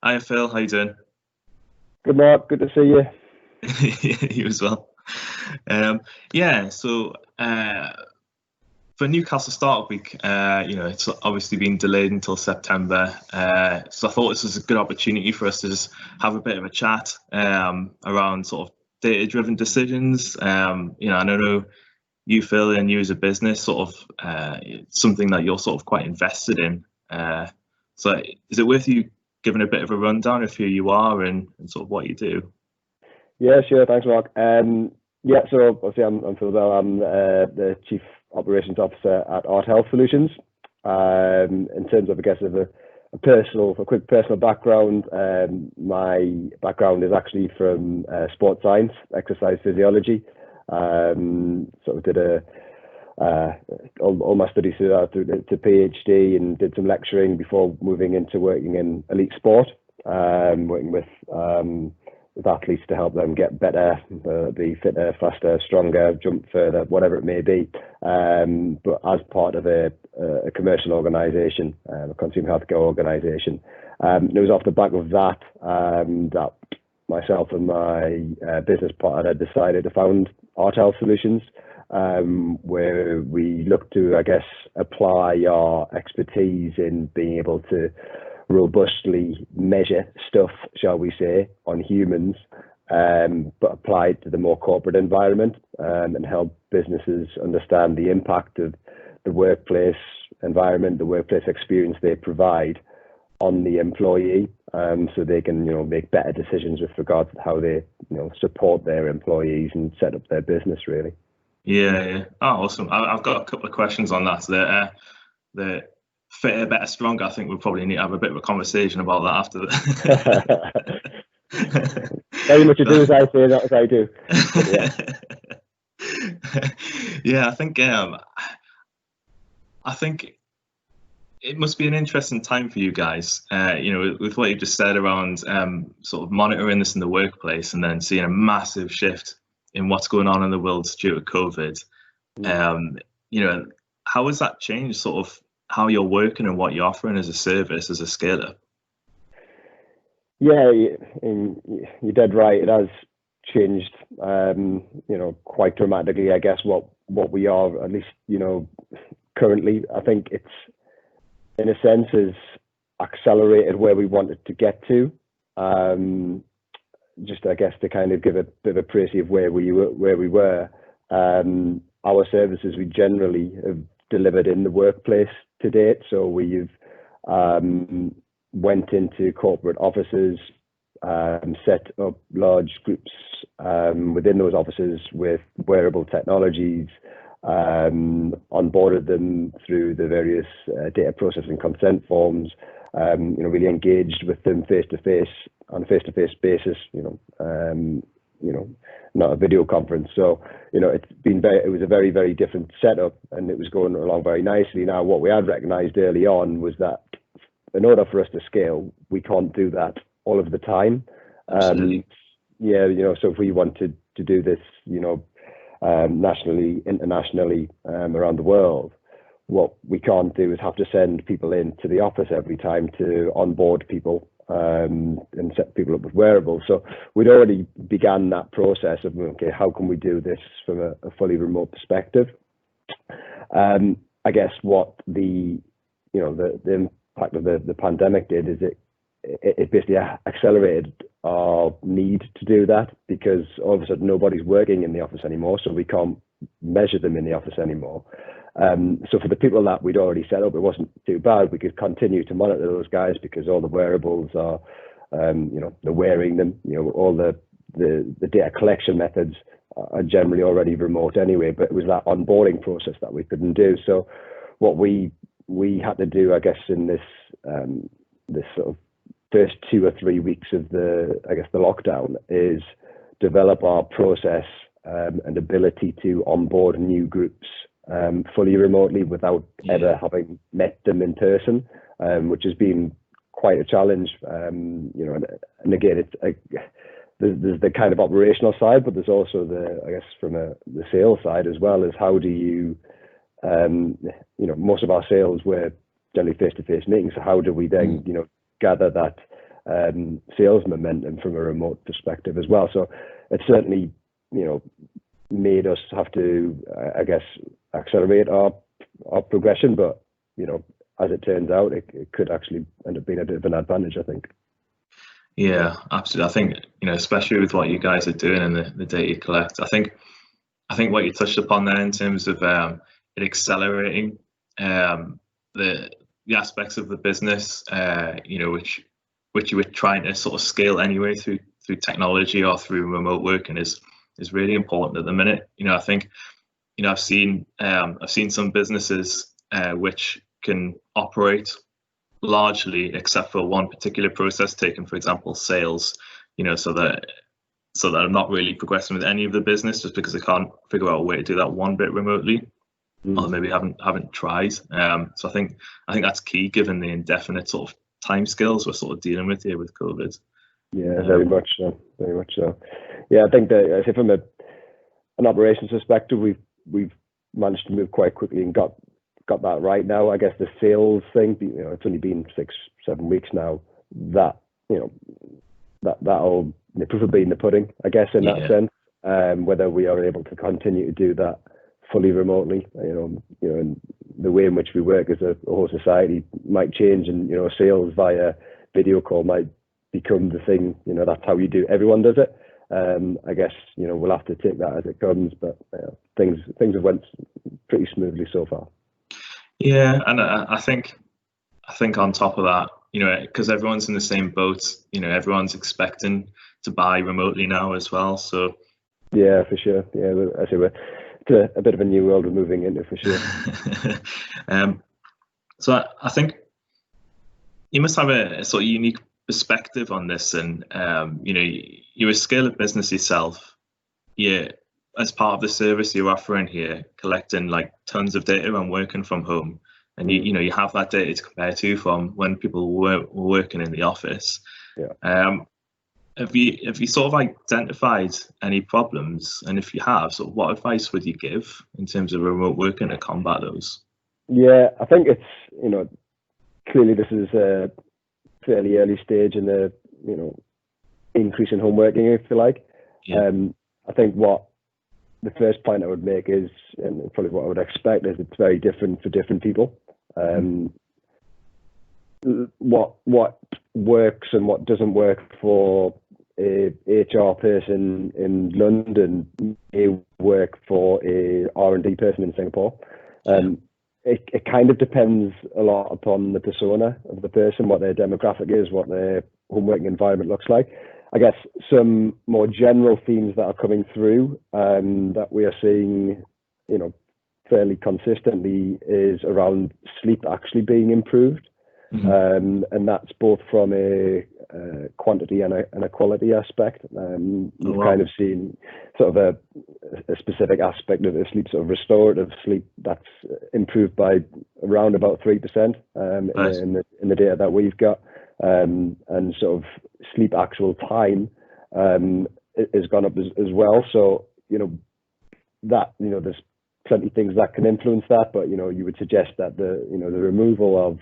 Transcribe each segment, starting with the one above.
Hi Phil, how you doing? Good, Mark. Good to see you. You as well. Yeah, so for Newcastle Startup Week, it's obviously been delayed until September. So I thought this was a good opportunity for us to just have a bit of a chat around sort of data-driven decisions. I know you, Phil, and you as a business, sort of something that you're sort of quite invested in. So is it worth you giving a bit of a rundown of who you are and sort of what you do? Yeah, sure. Thanks, Mark. So obviously I'm Phil Bell. I'm the Chief Operations Officer at Art Health Solutions. In terms of, I guess, of a quick personal background, my background is actually from sports science, exercise physiology. Sort of did all my studies through that to PhD, and did some lecturing before moving into working in elite sport, working with athletes to help them get better, be fitter, faster, stronger, jump further, whatever it may be. But as part of a commercial organisation, a consumer healthcare organisation, it was off the back of that that myself and my business partner decided to found Art Health Solutions, where we look to, I guess, apply our expertise in being able to robustly measure stuff, shall we say, on humans, but apply it to the more corporate environment, and help businesses understand the impact of the workplace environment, the workplace experience they provide on the employee, so they can, make better decisions with regards to how they, support their employees and set up their business, really. Yeah. Oh, awesome. I've got a couple of questions on that. The fitter, better, stronger. I think we'll probably need to have a bit of a conversation about that after the. Very much ado as I say, not as I do. Yeah, I think it must be an interesting time for you guys, with what you just said around sort of monitoring this in the workplace and then seeing a massive shift in what's going on in the world due to COVID. How has that changed sort of how you're working and what you're offering as a service, as a scale-up? Yeah, you're dead right. It has changed, quite dramatically, I guess, what we are, at least, currently. I think it's, in a sense, has accelerated where we wanted to get to. Just, I guess, to kind of give a bit of a précis of where we were. Our services we generally have delivered in the workplace to date. So we've went into corporate offices, set up large groups within those offices with wearable technologies, onboarded them through the various data processing consent forms, really engaged with them on a face-to-face basis, not a video conference. So, it was a very, very different setup, and it was going along very nicely. Now, what we had recognized early on was that in order for us to scale, we can't do that all of the time. So if we wanted to do this, nationally, internationally, around the world, what we can't do is have to send people into the office every time to onboard people and set people up with wearables. So we'd already began that process of, okay, how can we do this from a fully remote perspective? I guess what the impact of the pandemic did is it basically accelerated our need to do that, because all of a sudden nobody's working in the office anymore, so we can't measure them in the office anymore. So for the people that we'd already set up, it wasn't too bad. We could continue to monitor those guys because all the wearables are, they're wearing them. All the data collection methods are generally already remote anyway, but it was that onboarding process that we couldn't do. So what we had to do, I guess, in this sort of first 2 or 3 weeks of the lockdown, is develop our process and ability to onboard new groups fully remotely without ever having met them in person, which has been quite a challenge. And again, it's there's the kind of operational side, but there's also from the sales side as well, is how do you, most of our sales were generally face-to-face meetings. So how do we then, gather that sales momentum from a remote perspective as well. So it certainly, made us have to, I guess, accelerate our progression. But, as it turns out, it could actually end up being a bit of an advantage, I think. Yeah, absolutely. I think, especially with what you guys are doing and the data you collect, I think what you touched upon there in terms of it accelerating the aspects of the business, which you were trying to sort of scale anyway through technology or through remote working is really important at the minute. I think, I've seen some businesses which can operate largely except for one particular process taken, for example, sales, so that I'm not really progressing with any of the business just because I can't figure out a way to do that one bit remotely, or maybe haven't tried. So I think that's key given the indefinite sort of timescales we're sort of dealing with here with COVID. Yeah, very much so. Very much so. Yeah, I think that, I say from an operations perspective, we've managed to move quite quickly and got that right now. I guess the sales thing, it's only been 6-7 weeks now. That'll the proof will be in the pudding, I guess, in that sense. Whether we are able to continue to do that fully remotely, and the way in which we work as a whole society might change, and sales via video call might become the thing. That's how you do. Everyone does it. I guess we'll have to take that as it comes, but things have went pretty smoothly so far. Yeah, and I think on top of that, because everyone's in the same boat, everyone's expecting to buy remotely now as well. So yeah, for sure. Yeah, I say it's a bit of a new world we're moving into, for sure. So I think you must have a sort of unique perspective on this, and you're a scale-up business yourself. Yeah, as part of the service you're offering here, collecting like tons of data and working from home, and you have that data to compare to from when people were working in the office. Yeah. Have you sort of identified any problems, and if you have, sort of what advice would you give in terms of remote working to combat those? Yeah, I think it's clearly this is a fairly early stage in the increase in home working, if you like. Yeah. I think what the first point I would make is, and probably what I would expect, is it's very different for different people. What works and what doesn't work for a HR person in London may work for a R&D person in Singapore. It kind of depends a lot upon the persona of the person, what their demographic is, what their home working environment looks like. I guess some more general themes that are coming through that we are seeing, fairly consistently is around sleep actually being improved. And that's both from a quantity and a quality aspect. We've kind of seen sort of a specific aspect of the sleep, sort of restorative sleep, that's improved by around about 3% Nice. in the data that we've got. And sort of sleep actual time has gone up as well. So, that, there's plenty of things that can influence that, but, you would suggest that the removal of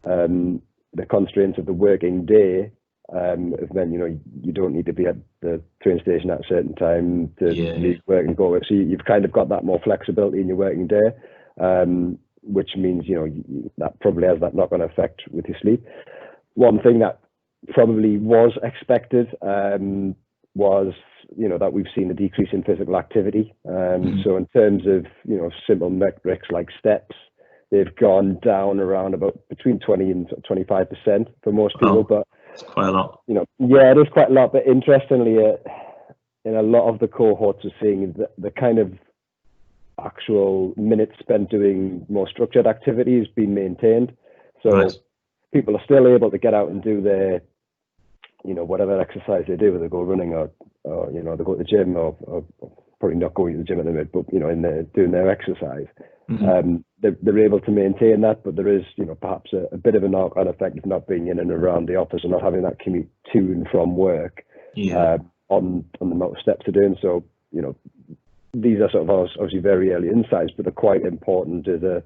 the constraints of the working day, then you don't need to be at the train station at a certain time to leave work and go. So you've kind of got that more flexibility in your working day, which means that probably has that knock-on effect with your sleep. One thing that probably was expected was that we've seen a decrease in physical activity. So in terms of simple metrics like steps, they've gone down around about between 20 and 25% for most people. But it's quite a lot. Yeah, it is quite a lot. But interestingly, in a lot of the cohorts, we're seeing the kind of actual minutes spent doing more structured activities being maintained. So nice. People are still able to get out and do their, whatever exercise they do, whether they go running or they go to the gym or probably not going to the gym at the minute, but doing their exercise. They're able to maintain that, but there is perhaps a bit of a knock-on effect of not being in and around the office and not having that commute to and from work on the amount of steps they're doing. So these are sort of obviously very early insights, but they're quite important as a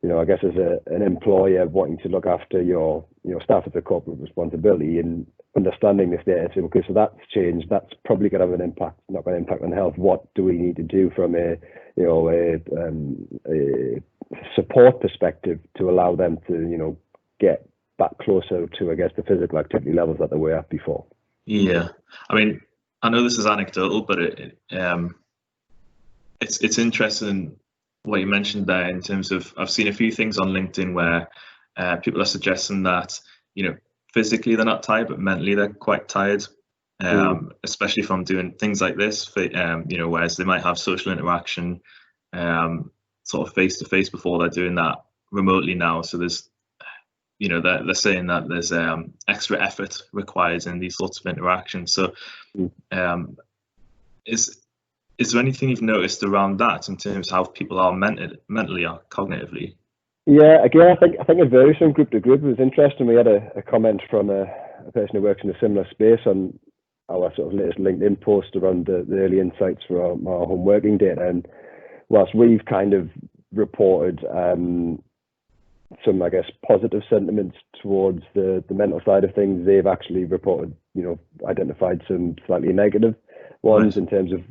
I guess as an employer wanting to look after your staff as a corporate responsibility and understanding this data, so okay, so that's changed. That's probably going to have an impact, not going to impact on health. What do we need to do from a support perspective to allow them to get back closer to, I guess, the physical activity levels that they were at before? Yeah, I mean, I know this is anecdotal, but it's interesting what you mentioned there in terms of, I've seen a few things on LinkedIn where people are suggesting that physically they're not tired, but mentally they're quite tired, especially from doing things like this. Whereas they might have social interaction sort of face to face before, they're doing that remotely now. So there's they're saying that there's extra effort required in these sorts of interactions. So is there anything you've noticed around that in terms of how people are mentally or cognitively? Yeah, again, I think it varies from group to group. It was interesting. We had a comment from a person who works in a similar space on our sort of latest LinkedIn post around the early insights for our home working data. And whilst we've kind of reported some, I guess, positive sentiments towards the mental side of things, they've actually reported, identified some slightly negative ones, right, in terms of,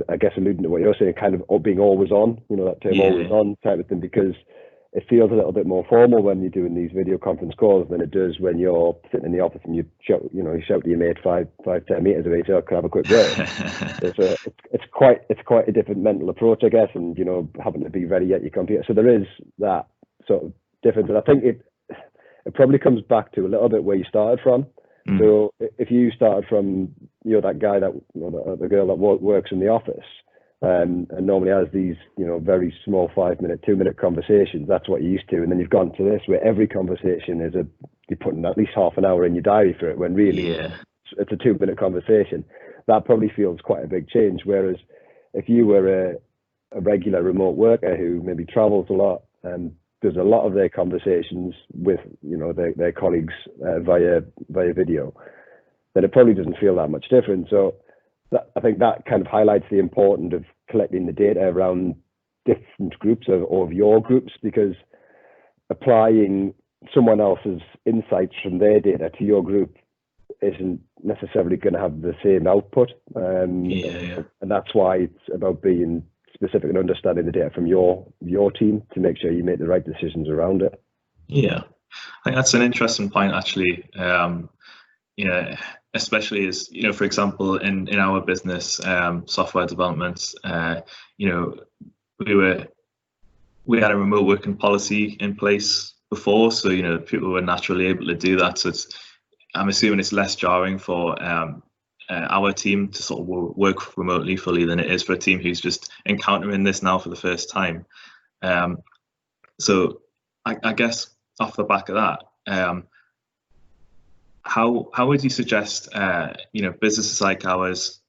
I guess, alluding to what you're saying, kind of being always on, that term, always on type of thing, because it feels a little bit more formal when you're doing these video conference calls than it does when you're sitting in the office and you shout to your mate 5-10 meters away, so can I have a quick word. It's quite a different mental approach, I guess, and having to be ready at your computer. So there is that sort of difference, and I think it probably comes back to a little bit where you started from. So if you started from that guy the girl that works in the office and normally has these very small 5-minute, 2-minute conversations, that's what you're used to, and then you've gone to this where every conversation is you're putting at least half an hour in your diary for it, when really it's a 2-minute conversation. That probably feels quite a big change. Whereas if you were a regular remote worker who maybe travels a lot and there's a lot of their conversations with their colleagues via video, then it probably doesn't feel that much different. So I think that kind of highlights the importance of collecting the data around different groups of your groups, because applying someone else's insights from their data to your group isn't necessarily going to have the same output. And that's why it's about being specific and understanding the data from your team to make sure you make the right decisions around it. Yeah, I think that's an interesting point, actually. Especially as for example, in our business, software development, we had a remote working policy in place before, so people were naturally able to do that. So I'm assuming it's less jarring for our team to sort of work remotely fully than it is for a team who's just encountering this now for the first time. So I guess off the back of that, how would you suggest businesses like ours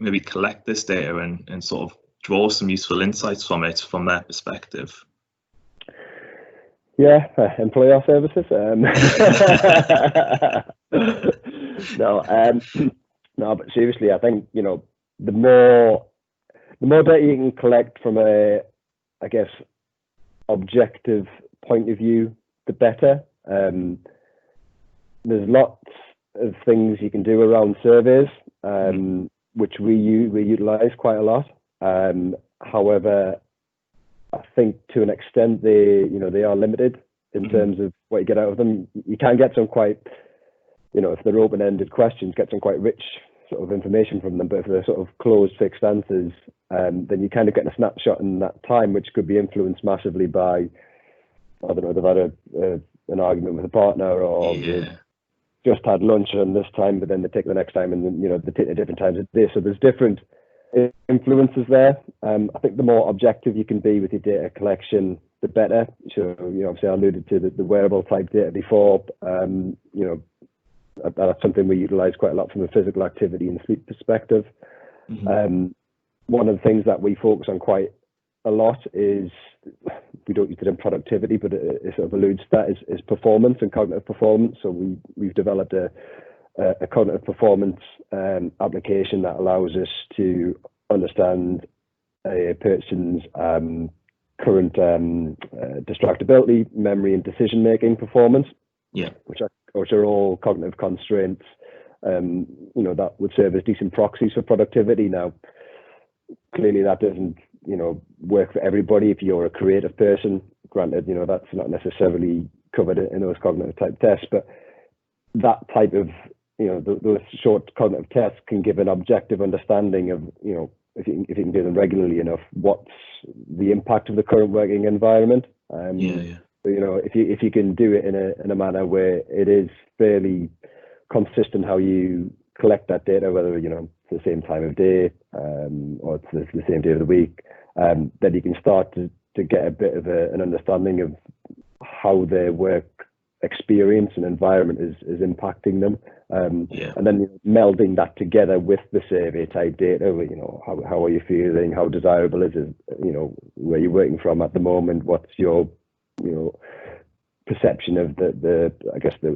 maybe collect this data and sort of draw some useful insights from it from their perspective? Yeah, employer services. No, but seriously, I think the more data you can collect from a, I guess, objective point of view, the better. There's lots of things you can do around surveys, which we utilize quite a lot. However, I think to an extent they are limited in terms of what you get out of them. You can get some quite, if they're open-ended questions, get some quite rich sort of information from them. But if they're sort of closed, fixed answers, then you kind of get a snapshot in that time, which could be influenced massively by, I don't know, they've had an argument with a partner, or just had lunch on this time, but then they take the next time, and then they take the different times of the day. So there's different influences there. I think the more objective you can be with your data collection, the better. So obviously I alluded to the wearable type data before. That's something we utilize quite a lot from a physical activity and sleep perspective. One of the things that we focus on quite a lot is, we don't use it in productivity, but it sort of alludes to that, is performance and cognitive performance. So we've developed a cognitive performance application that allows us to understand a person's current distractibility, memory, and decision-making performance. Yeah. Which are all cognitive constraints, that would serve as decent proxies for productivity. Now, clearly that doesn't, work for everybody. If you're a creative person, granted, that's not necessarily covered in those cognitive type tests, but that type of, those short cognitive tests can give an objective understanding of, if you can do them regularly enough, what's the impact of the current working environment. So, if you can do it in a manner where it is fairly consistent how you collect that data, whether it's the same time of day or it's the same day of the week, then you can start to get a bit of an understanding of how their work experience and environment is impacting them, and then melding that together with the survey type data. How are you feeling? How desirable is it? Where you're working from at the moment? What's your perception of the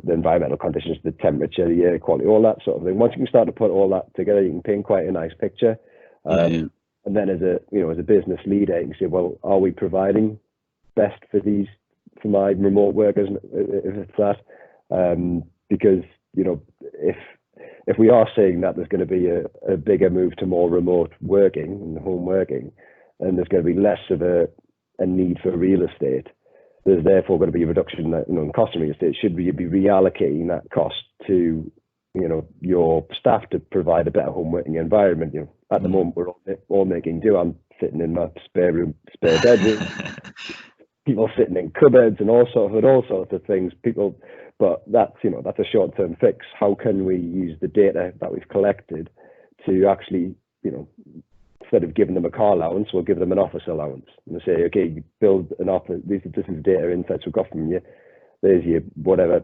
environmental conditions, the temperature, the air quality, all that sort of thing. Once you can start to put all that together, you can paint quite a nice picture. And then as a business leader, you can say, well, are we providing best for my remote workers, if it's that? Because if we are seeing that there's going to be a bigger move to more remote working and home working, and there's going to be less of a need for real estate, there's therefore going to be a reduction in cost of real estate. Should we be reallocating that cost to your staff to provide a better home working environment? At the moment we're all making do. I'm sitting in my spare bedroom. People sitting in cupboards and all sorts of things. But that's a short-term fix. How can we use the data that we've collected to actually instead of giving them a car allowance, we'll give them an office allowance and say, okay, you build an office. This is data insights we've got from you. There's your whatever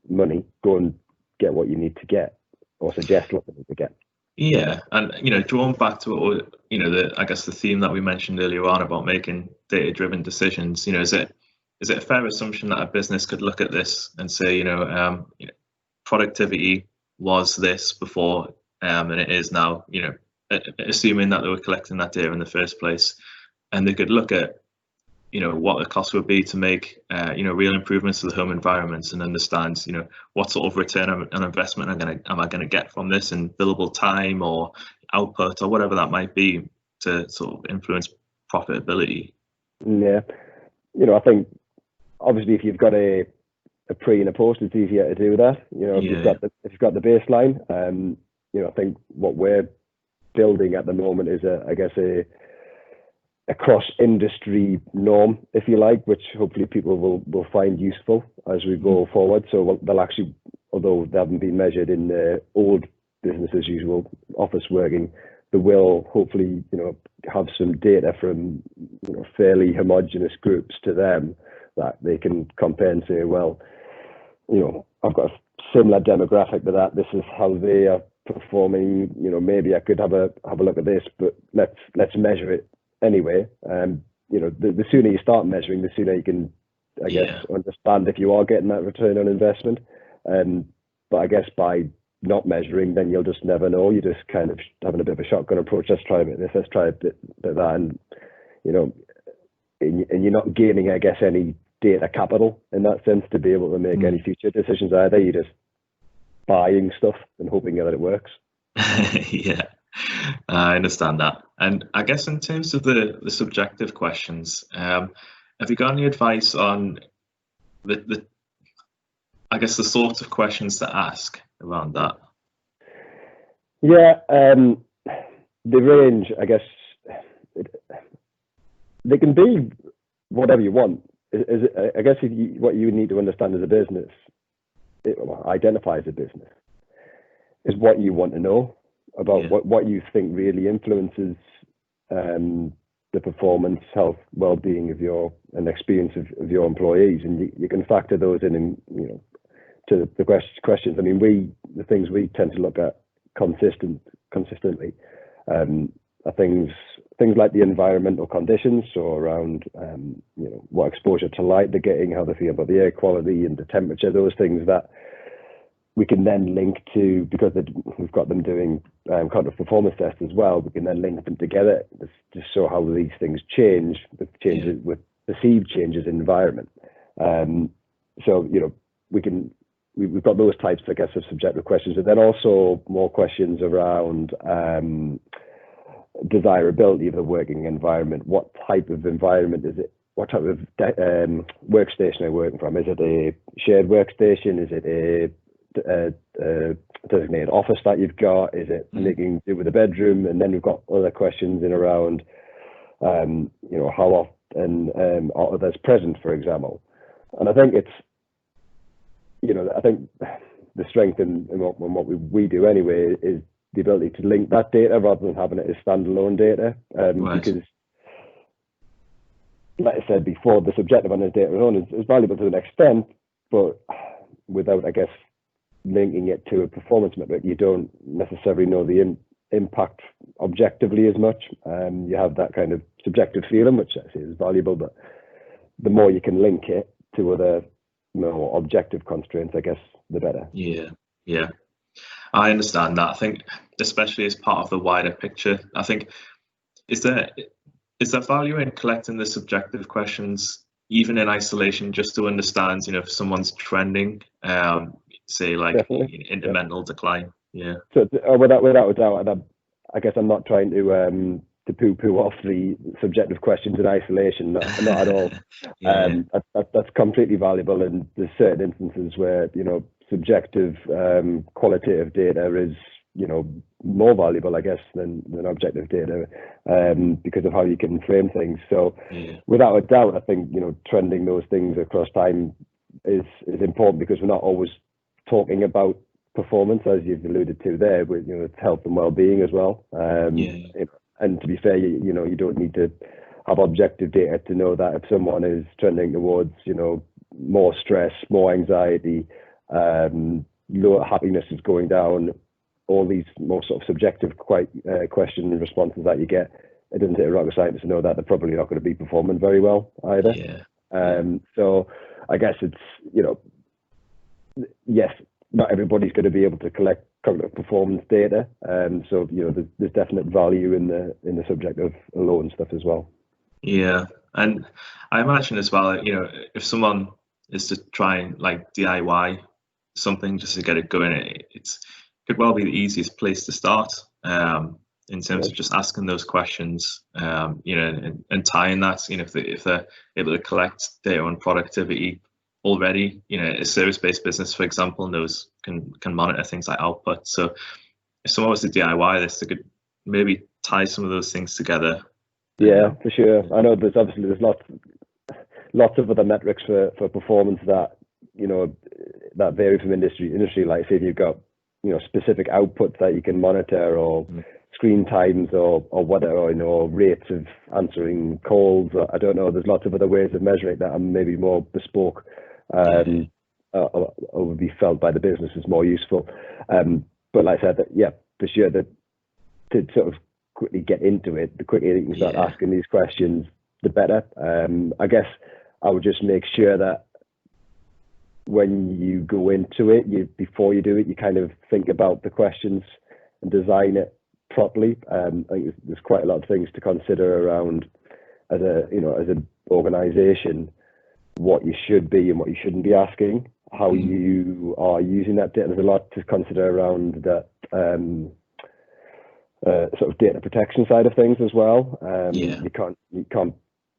money. Go and get what you need to get, or suggest what you need to get. Yeah, and drawing back to the theme that we mentioned earlier on about making data-driven decisions. Is it a fair assumption that a business could look at this and say, productivity was this before, and it is now, assuming that they were collecting that data in the first place, and they could look at what the cost would be to make real improvements to the home environments, and understand what sort of return on investment am I going to get from this in billable time or output or whatever that might be to sort of influence profitability. Yeah, I think obviously if you've got a pre and a post, it's easier to do that. If you've got the baseline, I think what we're building at the moment is a cross-industry norm, if you like, which hopefully people will find useful as we go forward. So they'll actually, although they haven't been measured in the old business as usual office working, they will hopefully have some data from fairly homogenous groups to them that they can compare and say, well, I've got a similar demographic to that. This is how they are performing. Maybe I could have a look at this, but let's measure it anyway. The sooner you start measuring, the sooner you can, I guess, understand if you are getting that return on investment. But I guess by not measuring, then you'll just never know. You're just kind of having a bit of a shotgun approach. Let's try a bit of this, let's try a bit of that, and and you're not gaining, I guess, any data capital in that sense to be able to make any future decisions either. You're just buying stuff and hoping that it works. Yeah, I understand that. And I guess in terms of the subjective questions, have you got any advice on the sorts of questions to ask around that? Yeah, the range, I guess, they can be whatever you want. I guess what you need to understand as a business, identify as a business, is what you want to know about what you think really influences the performance, health, well-being of and experience of your employees, and you can factor those in to the questions. I mean, the things we tend to look at consistently are things like the environmental conditions, so around what exposure to light they're getting, how they feel about the air quality and the temperature, those things that we can then link to, because we've got them doing cognitive performance tests as well, we can then link them together to show how these things change with perceived changes in environment. So, you know, we've got those types, I guess, of subjective questions, and then also more questions around desirability of the working environment. What type of environment is it? What type of workstation are you working from? Is it a shared workstation? Is it a designated office that you've got? Is it making do with a bedroom? And then we've got other questions in around, you know, how often are others present, for example. And I think it's, you know, I think the strength in what we do anyway is the ability to link that data rather than having it as standalone data, Right. because, like I said before, the subjective on the data alone is valuable to an extent, but without, I guess, linking it to a performance metric, you don't necessarily know the impact objectively as much. You have that kind of subjective feeling, which I say is valuable, but the more you can link it to other more objective constraints, I guess, the better. Yeah, I understand that. I think, especially as part of the wider picture, I think, is there value in collecting the subjective questions even in isolation, just to understand, you know, if someone's trending, say like into mental decline? Yeah. So without a doubt, and I guess I'm not trying to poo-poo off the subjective questions in isolation, not at all. That's completely valuable, and there's certain instances where, you know, subjective qualitative data is, you know, more valuable, I guess, than objective data, because of how you can frame things. So without a doubt, I think, you know, trending those things across time is important, because we're not always talking about performance, as you've alluded to there, with, you know, it's health and well-being as well. And to be fair, you know, you don't need to have objective data to know that if someone is trending towards, you know, more stress, more anxiety, lower happiness is going down, all these more sort of subjective question and responses that you get, it doesn't take a rocket scientist to know that they're probably not going to be performing very well either. So I guess it's, you know, yes, not everybody's going to be able to collect cognitive performance data, so, you know, there's definite value in the subjective alone stuff as well. Yeah, and I imagine as well, you know, if someone is to try and like DIY something just to get it going, it could well be the easiest place to start, in terms of just asking those questions, you know, and tying that, you know, if they're able to collect data on productivity already, you know, a service-based business, for example, knows can monitor things like output. So if someone was to DIY this, they could maybe tie some of those things together. Yeah, for sure. I know there's lots of other metrics for performance that, you know, that vary from industry to industry. Like, say if you've got, you know, specific outputs that you can monitor, or screen times, or whatever, or, you know, rates of answering calls. Or, I don't know. There's lots of other ways of measuring that, and maybe more bespoke, or would be felt by the business as more useful. But like I said, yeah, for sure, that to sort of quickly get into it, the quicker you can start asking these questions, the better. I guess I would just make sure that when you go into it, before you do it, you kind of think about the questions and design it properly. I think there's quite a lot of things to consider around, as an organization, what you should be and what you shouldn't be asking, how you are using that data. There's a lot to consider around that sort of data protection side of things as well. You can't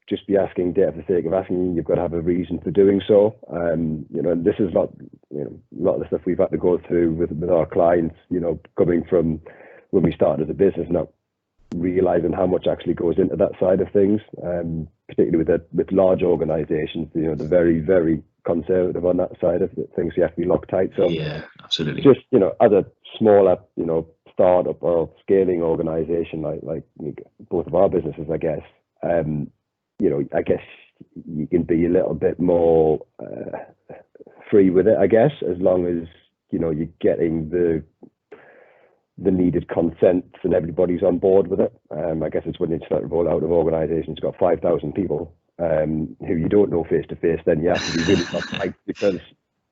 just be asking data for the sake of asking. You've got to have a reason for doing so. You know, and this is a lot of the stuff we've had to go through with our clients, you know, coming from when we started as a business, not realizing how much actually goes into that side of things, particularly with large organizations. You know, they're very, very conservative on that side of things. You have to be Loctite. So yeah, absolutely. Just, you know, as a smaller, you know, startup or scaling organization like both of our businesses, I guess, you know, I guess you can be a little bit more free with it, I guess, as long as, you know, you're getting the needed consent and everybody's on board with it. I guess it's when you start to roll out of organizations, got 5,000 people who you don't know face to face, then you have to be really tight, because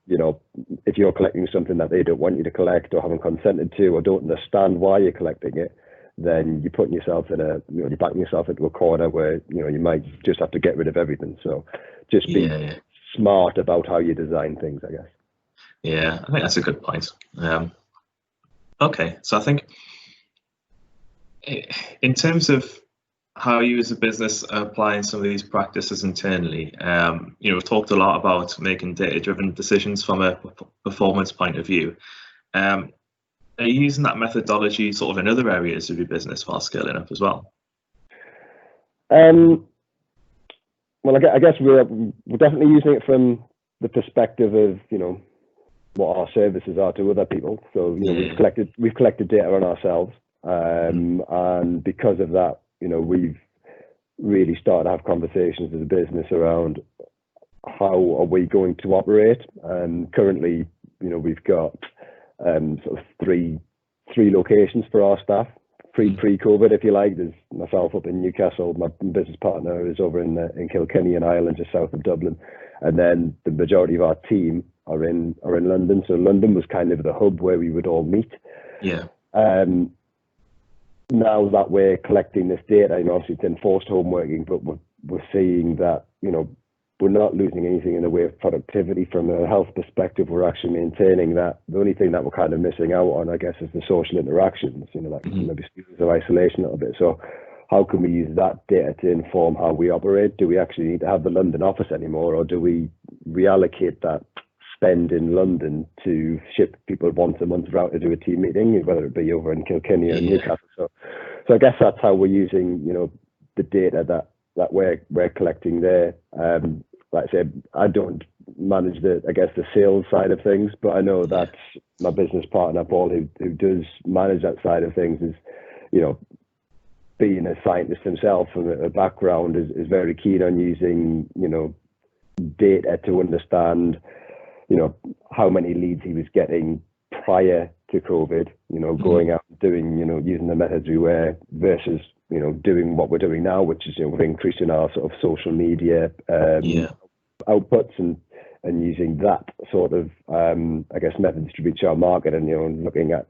you know, if you're collecting something that they don't want you to collect or haven't consented to or don't understand why you're collecting it, then you're putting yourself in a, you know, you're backing yourself into a corner where, you know, you might just have to get rid of everything. So just be smart about how you design things, I guess. Yeah, I think that's a good point. Okay, so I think in terms of how you as a business are applying some of these practices internally, you know, we've talked a lot about making data-driven decisions from a performance point of view. Are you using that methodology sort of in other areas of your business while scaling up as well? Well, I guess we're definitely using it from the perspective of, you know, what our services are to other people. So, you know, we've collected data on ourselves, and because of that, you know, we've really started to have conversations as a business around how are we going to operate. And currently, you know, we've got sort of three locations for our staff. Pre-COVID, if you like. There's myself up in Newcastle. My business partner is over in Kilkenny in Ireland, just south of Dublin, and then the majority of our team are in London. So London was kind of the hub where we would all meet. Yeah. Now that we're collecting this data, you know, obviously it's enforced home working, but we're seeing that, you know, we're not losing anything in the way of productivity from a health perspective. We're actually maintaining that. The only thing that we're kind of missing out on, I guess, is the social interactions, you know, like maybe feelings of isolation a little bit. So how can we use that data to inform how we operate? Do we actually need to have the London office anymore, or do we reallocate that spend in London to ship people once a month out to do a team meeting, whether it be over in Kilkenny or Newcastle? So I guess that's how we're using, you know, the data that we're collecting there. Like I said, I don't manage the sales side of things, but I know that my business partner Paul, who does manage that side of things, is, you know, being a scientist himself from a background, is very keen on using, you know, data to understand, you know, how many leads he was getting prior to COVID, you know, going out and doing, you know, using the methods we were versus, you know, doing what we're doing now, which is, you know, we're increasing our sort of social media outputs and using that sort of, I guess, methods to reach our market, and, you know, looking at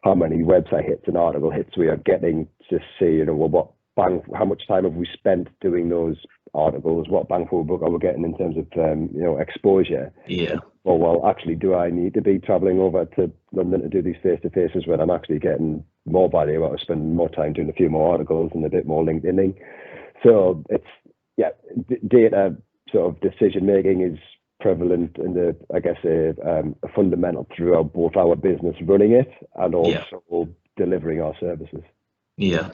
how many website hits and article hits we are getting to see, you know, well, how much time have we spent doing those articles, what bang for buck are we getting in terms of, you know, exposure. Yeah. Or, well, actually, do I need to be traveling over to London to do these face-to-faces when I'm actually getting more value out of spending more time doing a few more articles and a bit more LinkedIning? So it's, data sort of decision making is prevalent and I guess a fundamental throughout both our business running it and also delivering our services. Yeah,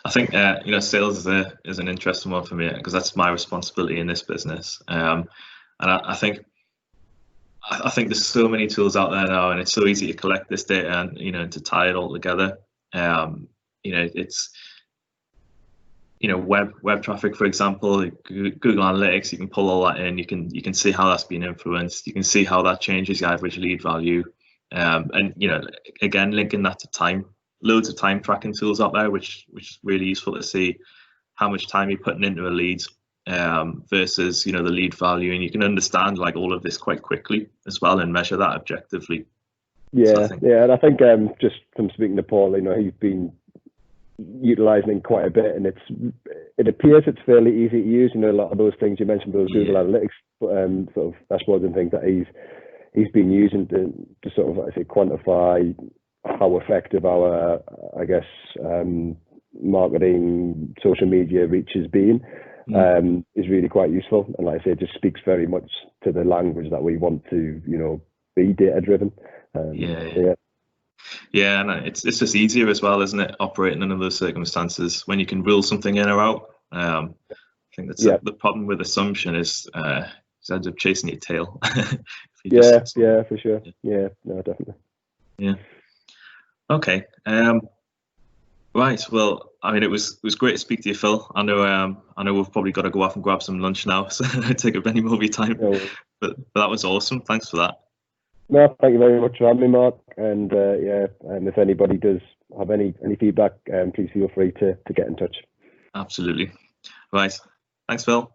I think you know, sales is an interesting one for me because that's my responsibility in this business, and I think there's so many tools out there now, and it's so easy to collect this data and, you know, to tie it all together. You know, it's, you know, web traffic, for example, Google Analytics, you can pull all that in. You can see how that's been influenced. You can see how that changes your average lead value, and, you know, again, linking that to time. Loads of time tracking tools out there, which is really useful to see how much time you're putting into a lead versus, you know, the lead value, and you can understand like all of this quite quickly as well and measure that objectively. Yeah, so and I think just from speaking to Paul, you know, he's been utilizing quite a bit, and it appears it's fairly easy to use. You know, a lot of those things you mentioned, those Google Analytics sort of dashboards and things that he's been using to sort of, I say, quantify how effective our, I guess, marketing, social media reach has been, is really quite useful. And like I say, it just speaks very much to the language that we want to, you know, be data driven. Yeah, and it's just easier as well, isn't it, operating under those circumstances when you can rule something in or out. I think that's the problem with assumption is it ends up chasing your tail. For sure. Yeah, no, definitely. Yeah. Okay. Right. Well, I mean, it was great to speak to you, Phil. I know we've probably got to go off and grab some lunch now, so I don't take up any more of your time. No. But that was awesome. Thanks for that. No, thank you very much for having me, Mark. And and if anybody does have any feedback, please feel free to get in touch. Absolutely. Right. Thanks, Phil.